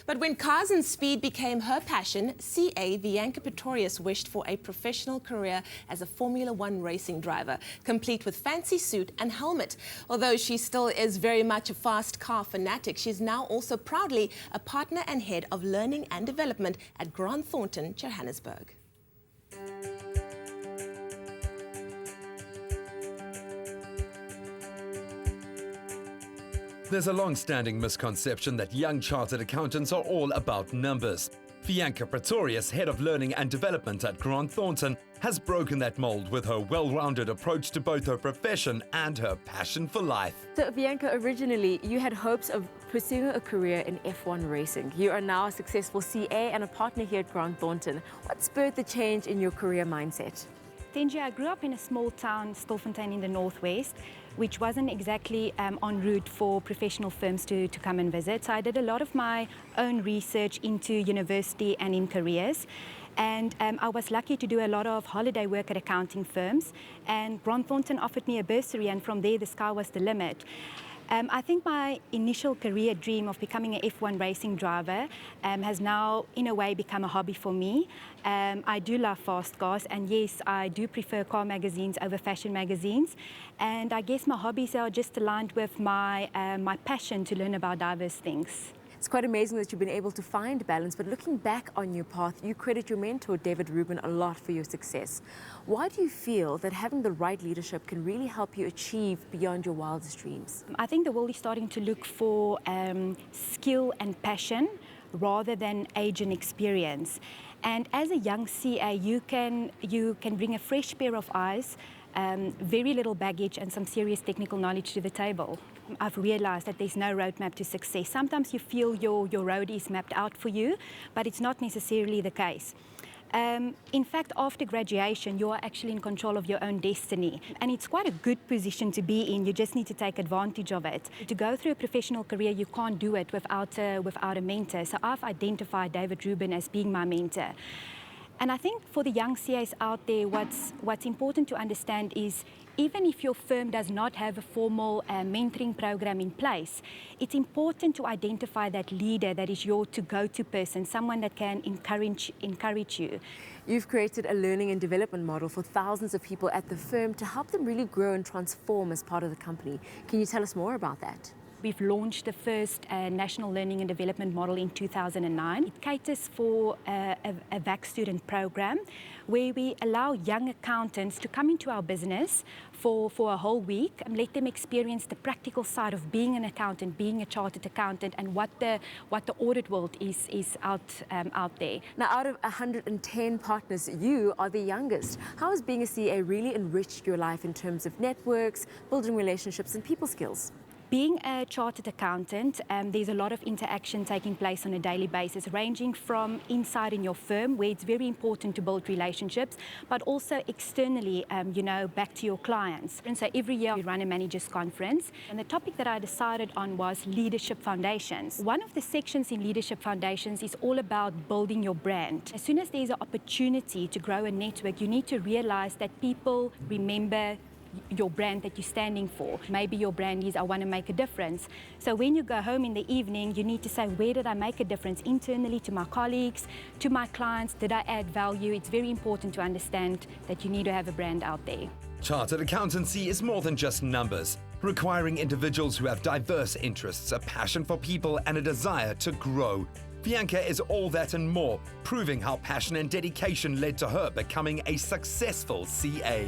But when cars and speed became her passion, CA Vianca Pretorius wished for a professional career as a Formula One racing driver, complete with fancy suit and helmet. Although she still is very much a fast car fanatic, she's now also proudly a partner and head of learning and development at Thornton JHB. There's a long-standing misconception that young chartered accountants are all about numbers. Vianca Pretorius, Head of Learning and Development at Thornton, has broken that mold with her well-rounded approach to both her profession and her passion for life. So Vianca, originally you had hopes of pursuing a career in F1 racing. You are now a successful CA and a partner here at Thornton. What spurred the change in your career mindset? Tenji, I grew up in a small town, Stilfontein in the northwest, which wasn't exactly en route for professional firms to come and visit. So I did a lot of my own research into university and in careers. And I was lucky to do a lot of holiday work at accounting firms. And Thornton offered me a bursary, and from there the sky was the limit. I think my initial career dream of becoming an F1 racing driver has now, in a way, become a hobby for me. I do love fast cars, and yes, I do prefer car magazines over fashion magazines. And I guess my hobbies are just aligned with my passion to learn about diverse things. It's quite amazing that you've been able to find balance, but looking back on your path, you credit your mentor, David Rubin, a lot for your success. Why do you feel that having the right leadership can really help you achieve beyond your wildest dreams? I think the world is starting to look for skill and passion rather than age and experience. And as a young CA, you can bring a fresh pair of eyes, very little baggage and some serious technical knowledge to the table. I've realized that there's no roadmap to success. Sometimes you feel your road is mapped out for you, but it's not necessarily the case. In fact, after graduation, you are actually in control of your own destiny. And it's quite a good position to be in. You just need to take advantage of it. To go through a professional career, you can't do it without a mentor. So I've identified David Rubin as being my mentor. And I think for the young CAs out there, what's important to understand is even if your firm does not have a formal mentoring program in place, it's important to identify that leader that is your to-go-to person, someone that can encourage you. You've created a learning and development model for thousands of people at the firm to help them really grow and transform as part of the company. Can you tell us more about that? We've launched the first National Learning and Development Model in 2009. It caters for a VAC student program where we allow young accountants to come into our business for a whole week and let them experience the practical side of being an accountant, being a chartered accountant, and what the audit world is out there. Now, out of 110 partners, you are the youngest. How has being a CA really enriched your life in terms of networks, building relationships, and people skills? Being a chartered accountant, there's a lot of interaction taking place on a daily basis, ranging from inside in your firm, where it's very important to build relationships, but also externally, back to your clients. And so every year we run a managers conference, and the topic that I decided on was leadership foundations. One of the sections in leadership foundations is all about building your brand. As soon as there's an opportunity to grow a network, you need to realize that people remember your brand that you're standing for. Maybe your brand is, I want to make a difference. So when you go home in the evening, you need to say, where did I make a difference internally to my colleagues, to my clients? Did I add value? It's very important to understand that you need to have a brand out there. Chartered accountancy is more than just numbers, requiring individuals who have diverse interests, a passion for people, and a desire to grow. Vianca is all that and more, proving how passion and dedication led to her becoming a successful CA.